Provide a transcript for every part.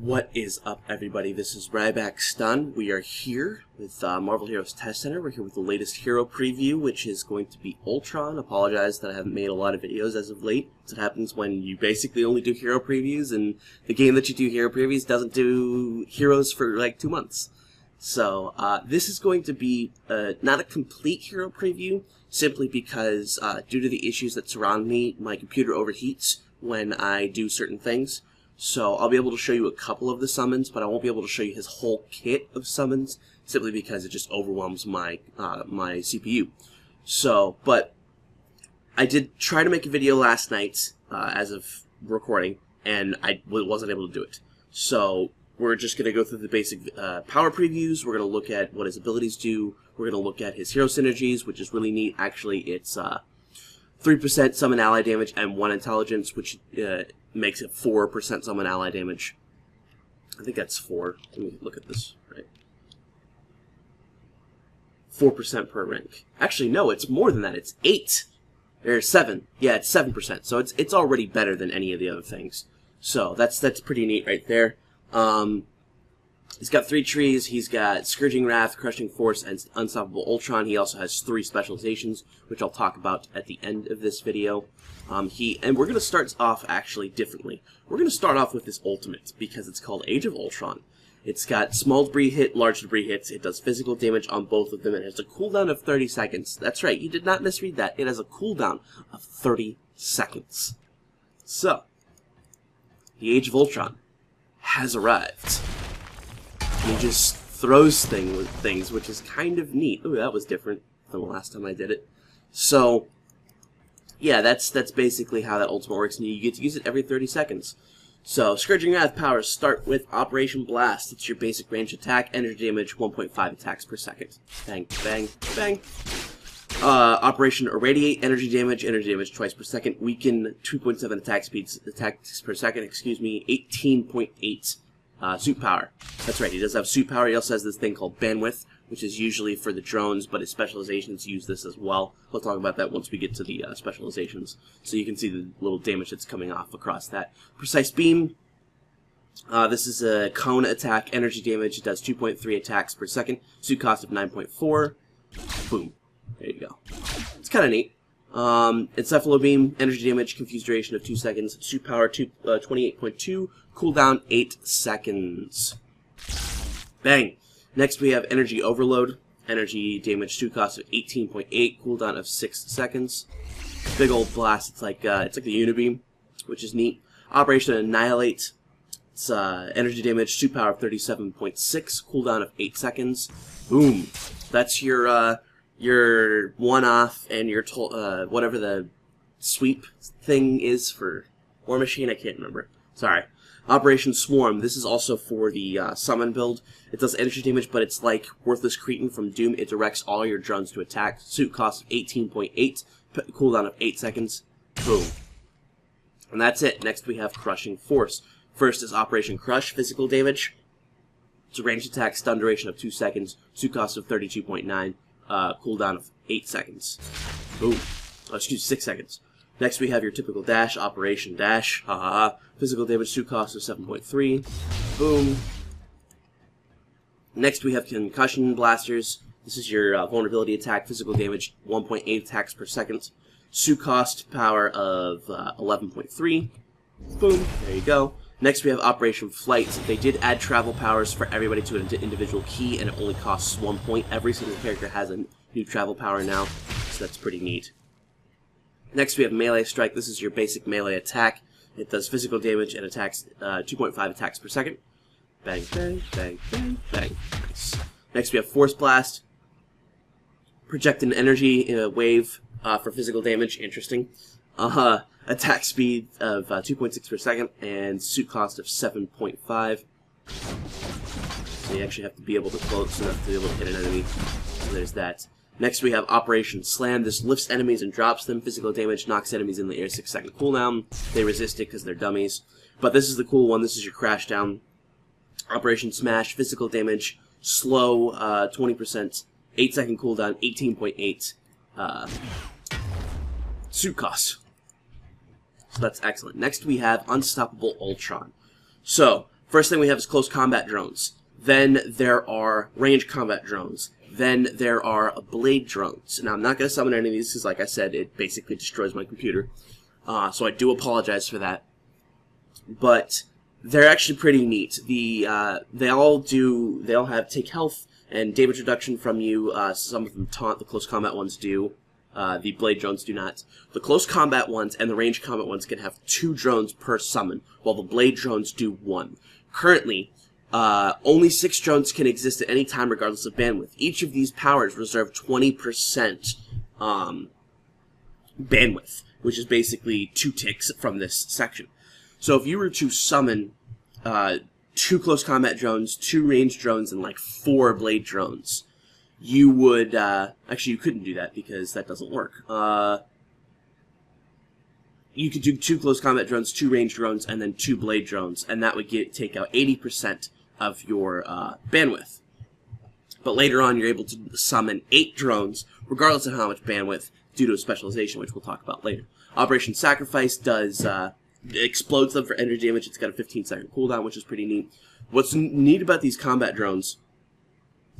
What is up, everybody? This is RybackStun. We are here with Marvel Heroes Test Center. We're here with the latest hero preview, which is going to be Ultron. Apologize that I haven't made a lot of videos as of late. That's what happens when you basically only do hero previews, and the game that you do hero previews doesn't do heroes for like 2 months. So this is going to be not a complete hero preview, simply because due to the issues that surround me, my computer overheats when I do certain things. So I'll be able to show you a couple of the summons, but I won't be able to show you his whole kit of summons, simply because it just overwhelms my my CPU. So, but I did try to make a video last night, as of recording, and I wasn't able to do it. So we're just going to go through the basic power previews. We're going to look at what his abilities do. We're going to look at his hero synergies, which is really neat. Actually, it's 3% summon ally damage and 1 intelligence, which makes it 4% summon ally damage. I think that's 4. Let me look at this, right. 4% per rank. Actually, no, it's more than that. It's 8. There's 7. Yeah, it's 7%. So it's already better than any of the other things. So that's pretty neat right there. He's got 3 trees. He's got Scourging Wrath, Crushing Force, and Unstoppable Ultron. He also has 3 specializations, which I'll talk about at the end of this video. And we're going to start off actually differently. We're going to start off with this ultimate, because it's called Age of Ultron. It's got small debris hit, large debris hits. It does physical damage on both of them. It has a cooldown of 30 seconds. That's right, you did not misread that. It has a cooldown of 30 seconds. So, the Age of Ultron has arrived. He just throws things, which is kind of neat. Ooh, that was different than the last time I did it. So, yeah, that's basically how that ultimate works, and you get to use it every 30 seconds. So, Scourging Wrath powers start with Operation Blast. It's your basic range attack, energy damage, 1.5 attacks per second. Bang, bang, bang. Operation Irradiate, energy damage twice per second. Weaken, 2.7 attacks per second, 18.8. Suit power. That's right, he does have suit power. He also has this thing called bandwidth, which is usually for the drones, but his specializations use this as well. We'll talk about that once we get to the specializations. So you can see the little damage that's coming off across that. Precise beam. This is a cone attack, energy damage. It does 2.3 attacks per second. Suit cost of 9.4. Boom. There you go. It's kind of neat. Encephalo beam, energy damage, confused duration of 2 seconds. Suit power 28.2. Cooldown 8 seconds. Bang. Next we have Energy Overload. Energy damage 2 cost of 18.8. Cooldown of 6 seconds. Big old blast. It's like the Unibeam, which is neat. Operation Annihilate. It's energy damage 2 power of 37.6. Cooldown of 8 seconds. Boom. That's your one-off and your whatever the sweep thing is for War Machine. I can't remember. Sorry. Operation Swarm. This is also for the summon build. It does energy damage, but it's like Worthless Cretin from Doom. It directs all your drones to attack. Suit cost of 18.8. Cooldown of 8 seconds. Boom. And that's it. Next we have Crushing Force. First is Operation Crush. Physical damage. It's a ranged attack. Stun duration of 2 seconds. Suit cost of 32.9. Cooldown of 8 seconds. Boom. Oh, excuse me, 6 seconds. Next we have your typical dash, Operation Dash. Ha ha ha. Physical damage, suit cost of 7.3. Boom. Next we have Concussion Blasters. This is your vulnerability attack, physical damage, 1.8 attacks per second. Suit cost power of 11.3. Boom. There you go. Next we have Operation Flight. They did add travel powers for everybody to an individual key, and it only costs 1 point. Every single character has a new travel power now, so that's pretty neat. Next we have Melee Strike. This is your basic melee attack. It does physical damage and attacks 2.5 attacks per second. Bang, bang, bang, bang, bang. Nice. Next we have Force Blast. Project an energy in a wave for physical damage. Interesting. Attack speed of 2.6 per second and suit cost of 7.5. So you actually have to be able to close enough to be able to hit an enemy. So there's that. Next we have Operation Slam. This lifts enemies and drops them. Physical damage knocks enemies in the air, 6-second cooldown. They resist it because they're dummies. But this is the cool one. This is your crash down. Operation Smash. Physical damage. Slow, 20%. 8-second cooldown, 18.8. Suit cost. So that's excellent. Next we have Unstoppable Ultron. So, First thing we have is close combat drones. Then there are range combat drones. Then there are blade drones. Now, I'm not going to summon any of these because, like I said, it basically destroys my computer. So I do apologize for that. But they're actually pretty neat. They all take health and damage reduction from you. Some of them taunt. The close combat ones do. The blade drones do not. The close combat ones and the range combat ones can have 2 drones per summon, while the blade drones do 1. Currently, only 6 drones can exist at any time regardless of bandwidth. Each of these powers reserve 20% bandwidth, which is basically 2 ticks from this section. So if you were to summon 2 close combat drones, 2 range drones, and like 4 blade drones, you would, actually you couldn't do that because that doesn't work. You could do 2 close combat drones, 2 range drones, and then 2 blade drones, and that would take out 80% of your bandwidth. But later on, you're able to summon 8 drones, regardless of how much bandwidth, due to a specialization, which we'll talk about later. Operation Sacrifice does explodes them for energy damage. It's got a 15-second cooldown, which is pretty neat. What's neat about these combat drones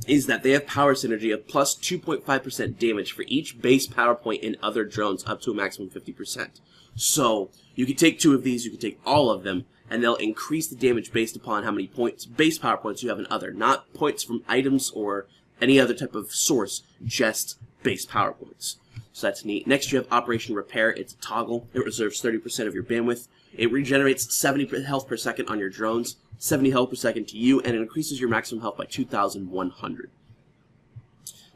is that they have power synergy of plus 2.5% damage for each base power point in other drones up to a maximum 50%. So you can take 2 of these, you can take all of them, and they'll increase the damage based upon how many points, base power points you have in other, not points from items or any other type of source, just base power points. So that's neat. Next you have Operation Repair. It's a toggle. It reserves 30% of your bandwidth. It regenerates 70 health per second on your drones, 70 health per second to you, and it increases your maximum health by 2,100.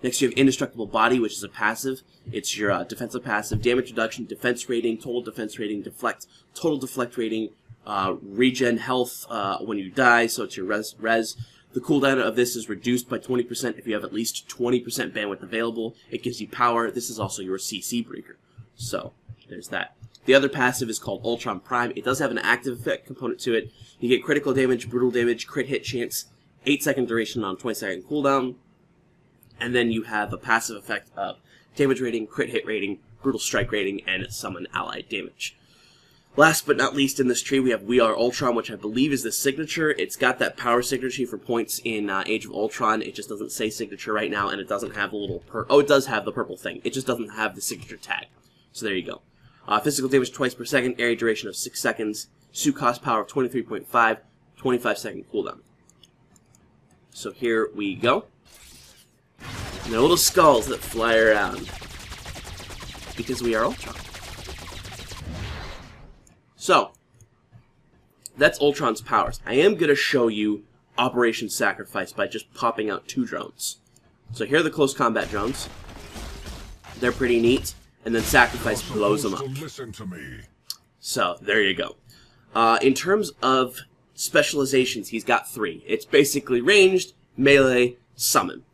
Next you have Indestructible Body, which is a passive. It's your defensive passive, damage reduction, defense rating, total defense rating, deflect, total deflect rating, regen health when you die, so it's your res. The cooldown of this is reduced by 20% if you have at least 20% bandwidth available. It gives you power. This is also your CC breaker. So, there's that. The other passive is called Ultron Prime. It does have an active effect component to it. You get critical damage, brutal damage, crit hit chance, 8-second duration on a 20-second cooldown. And then you have a passive effect of damage rating, crit hit rating, brutal strike rating, and summon allied damage. Last but not least in this tree, we have We Are Ultron, which I believe is the signature. It's got that power signature for points in Age of Ultron. It just doesn't say signature right now, and it doesn't have the little oh, it does have the purple thing. It just doesn't have the signature tag. So there you go. Physical damage twice per second, area duration of 6 seconds, suit cost power of 23.5, 25-second cooldown. So here we go. And they're little skulls that fly around. Because we are Ultron. So, that's Ultron's powers. I am going to show you Operation Sacrifice by just popping out 2 drones. So here are the close combat drones. They're pretty neat. And then Sacrifice blows them up. So, there you go. In terms of specializations, he's got 3. It's basically ranged, melee, summon.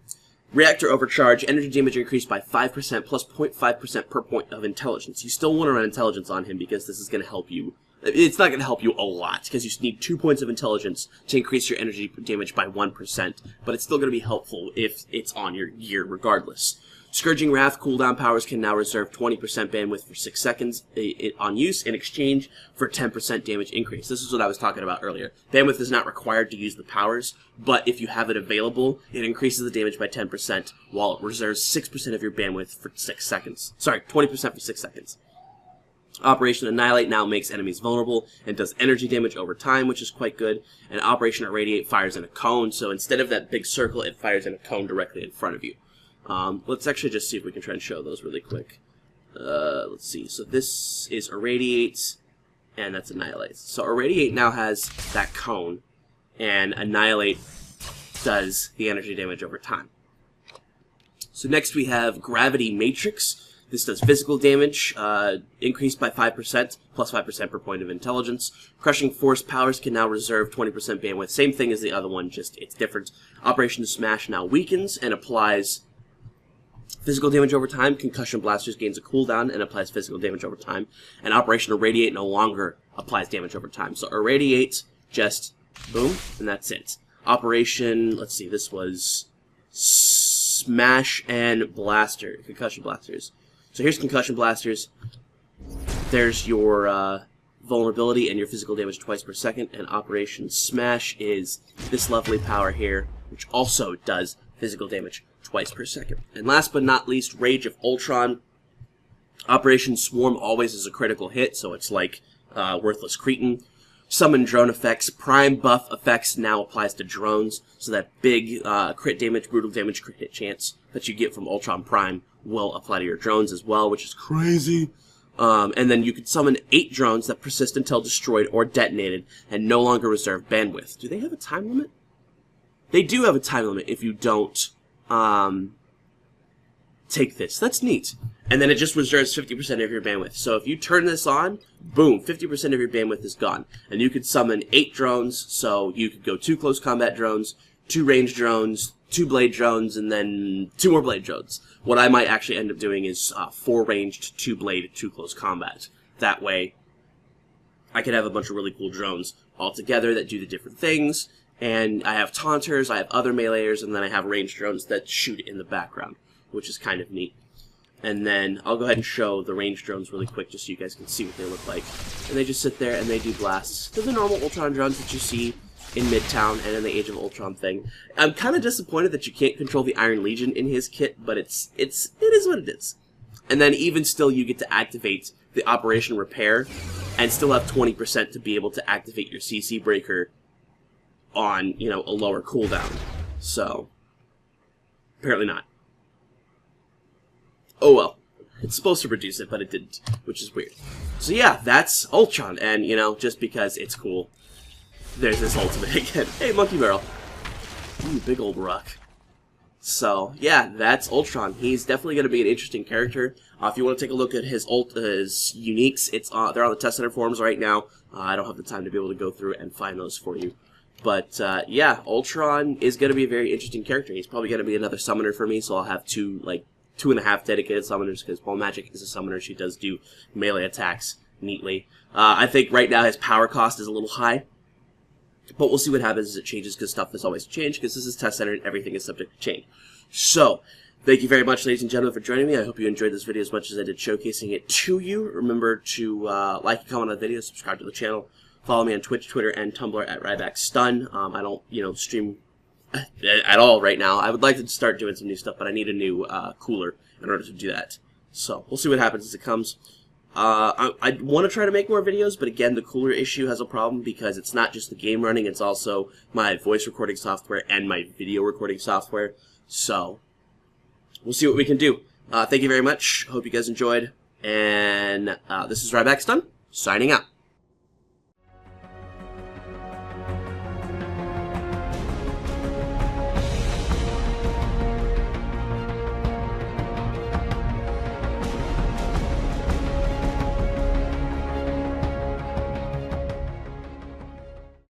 Reactor Overcharge, energy damage increased by 5% plus 0.5% per point of intelligence. You still want to run intelligence on him because this is going to help you. It's not going to help you a lot because you need 2 points of intelligence to increase your energy damage by 1%, but it's still going to be helpful if it's on your gear regardless. Scourging Wrath cooldown powers can now reserve 20% bandwidth for 6 seconds on use in exchange for 10% damage increase. This is what I was talking about earlier. Bandwidth is not required to use the powers, but if you have it available, it increases the damage by 10% while it reserves 6% of your bandwidth for 6 seconds. Sorry, 20% for 6 seconds. Operation Annihilate now makes enemies vulnerable and does energy damage over time, which is quite good. And Operation Irradiate fires in a cone, so instead of that big circle, it fires in a cone directly in front of you. Let's actually just see if we can try and show those really quick. Let's see. So this is Irradiate, and that's Annihilate. So Irradiate now has that cone, and Annihilate does the energy damage over time. So next we have Gravity Matrix. This does physical damage, increased by 5%, plus 5% per point of intelligence. Crushing Force powers can now reserve 20% bandwidth. Same thing as the other one, just it's different. Operation Smash now weakens and applies physical damage over time. Concussion Blasters gains a cooldown and applies physical damage over time. And Operation Irradiate no longer applies damage over time. So Irradiate, just boom, and that's it. Operation, let's see, this was Smash and Blaster, Concussion Blasters. So here's Concussion Blasters. There's your vulnerability and your physical damage twice per second, and Operation Smash is this lovely power here, which also does physical damage twice per second. And last but not least, Rage of Ultron. Operation Swarm always is a critical hit, so it's like Worthless Cretin. Summon drone effects. Prime buff effects now applies to drones, so that big crit damage, brutal damage, crit hit chance that you get from Ultron Prime will apply to your drones as well, which is crazy. And then you can summon 8 drones that persist until destroyed or detonated and no longer reserve bandwidth. Do they have a time limit? They do have a time limit if you don't take this. That's neat. And then it just reserves 50% of your bandwidth. So if you turn this on, boom, 50% of your bandwidth is gone. And you could summon 8 drones, so you could go 2 close combat drones, 2 range drones, 2 blade drones, and then 2 more blade drones. What I might actually end up doing is 4 ranged, 2 blade, 2 close combat. That way, I could have a bunch of really cool drones all together that do the different things. And I have taunters, I have other meleeers, and then I have ranged drones that shoot in the background, which is kind of neat. And then I'll go ahead and show the ranged drones really quick just so you guys can see what they look like. And they just sit there and they do blasts. They're the normal Ultron drones that you see in Midtown and in the Age of Ultron thing. I'm kind of disappointed that you can't control the Iron Legion in his kit, but it is what it is. And then even still, you get to activate the Operation Repair and still have 20% to be able to activate your CC Breaker on, you know, a lower cooldown. So, apparently not. Oh well. It's supposed to reduce it, but it didn't, which is weird. So yeah, that's Ultron, and, you know, just because it's cool, there's this ultimate again. Hey, Monkey Barrel. Ooh, big old rock. So, yeah, that's Ultron. He's definitely going to be an interesting character. If you want to take a look at his uniques, they're on the test center forums right now. I don't have the time to be able to go through and find those for you. But, yeah, Ultron is going to be a very interesting character. He's probably going to be another summoner for me, so I'll have 2.5 dedicated summoners, because Ball Magic is a summoner. She does do melee attacks neatly. I think right now his power cost is a little high, but we'll see what happens as it changes, because stuff is always changed, because this is test center and everything is subject to change. So, thank you very much, ladies and gentlemen, for joining me. I hope you enjoyed this video as much as I did showcasing it to you. Remember to like and comment on the video, subscribe to the channel, follow me on Twitch, Twitter, and Tumblr at RybackStun. I don't, stream at all right now. I would like to start doing some new stuff, but I need a new cooler in order to do that. So we'll see what happens as it comes. I want to try to make more videos, but again, the cooler issue has a problem because it's not just the game running, it's also my voice recording software and my video recording software. So we'll see what we can do. Thank you very much. Hope you guys enjoyed. And this is RybackStun, signing out.